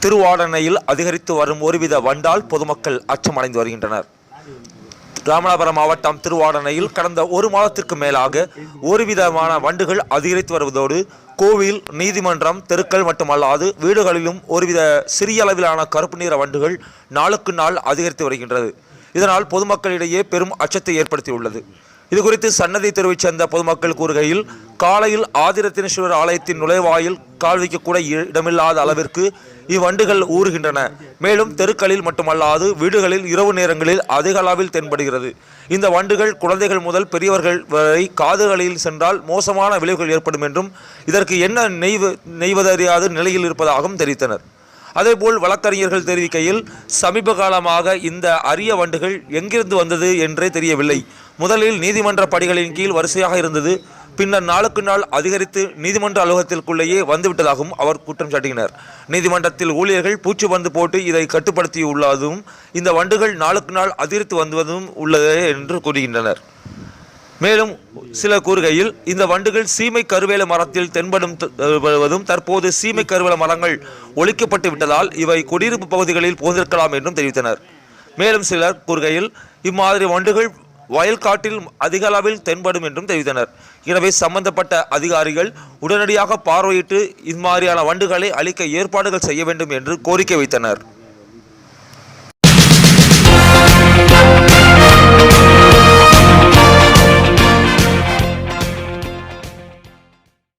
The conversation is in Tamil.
திருவாடனையில் அதிகரித்து வரும் ஒருவித வண்டால் பொதுமக்கள் அச்சமடைந்து வருகின்றனர். ராமநாதபுரம் மாவட்டம் திருவாடனையில் கடந்த ஒரு மாதத்திற்கு மேலாக ஒருவிதமான வண்டுகள் அதிகரித்து வருவதோடு கோவில், நீதிமன்றம், தெருக்கள் மட்டுமல்லாது வீடுகளிலும் ஒருவித சிறிய அளவிலான கருப்பு நிற வண்டுகள் நாளுக்கு நாள் அதிகரித்து வருகின்றது. இதனால் பொதுமக்களிடையே பெரும் அச்சத்தை ஏற்படுத்தியுள்ளது. இதுகுறித்து சன்னதி தெருவைச் சேர்ந்த பொதுமக்கள் கூறுகையில், காலையில் ஆதிரத்தினேஸ்வரர் ஆலயத்தின் நுழைவாயில் கால் வைக்கக்கூட இடமில்லாத அளவிற்கு இவ்வண்டுகள் ஊறுகின்றன. மேலும் தெருக்களில் மட்டுமல்லாது வீடுகளில் இரவு நேரங்களில் அதிக அளவில் தென்படுகிறது. இந்த வண்டுகள் குழந்தைகள் முதல் பெரியவர்கள் வரை காதுகளில் சென்றால் மோசமான விளைவுகள் ஏற்படும் என்றும் இதற்கு என்ன நெய்வதறியாத நிலையில் இருப்பதாகவும் தெரிவித்தனர். அதேபோல் வழக்கறிஞர்கள் தெரிவிக்கையில், சமீப காலமாக இந்த அரிய வண்டுகள் எங்கிருந்து வந்தது என்றே தெரியவில்லை. முதலில் நீதிமன்ற படிகளின் கீழ் வரிசையாக இருந்தது. பின்னர் நாளுக்கு நாள் அதிகரித்து நீதிமன்ற அலுவலகத்திற்குள்ளேயே வந்துவிட்டதாகவும் அவர் குற்றம் சாட்டினர். நீதிமன்றத்தில் ஊழியர்கள் பூச்சி மருந்து போட்டு இதை கட்டுப்படுத்தியுள்ளதும் இந்த வண்டுகள் நாளுக்கு நாள் அதிகரித்து வந்துவதும் உள்ளது என்று கூறுகின்றனர். மேலும் சிலர் கூறுகையில், இந்த வண்டுகள் சீமை கருவேல மரத்தில் தென்படுவதும் தற்போது சீமை கருவேல மரங்கள் ஒழிக்கப்பட்டு விட்டதால் இவை குடியிருப்பு பகுதிகளில் புகுந்திருக்கலாம் என்றும் தெரிவித்தனர். மேலும் சிலர் கூறுகையில், இம்மாதிரி வண்டுகள் வயல்காட்டில் அதிக அளவில் தென்படும் என்றும் தெரிவித்தனர். எனவே சம்பந்தப்பட்ட அதிகாரிகள் உடனடியாக பார்வையிட்டு இம்மாதிரியான வண்டுகளை அழிக்க ஏற்பாடுகள் செய்ய வேண்டும் என்று கோரிக்கை வைத்தனர்.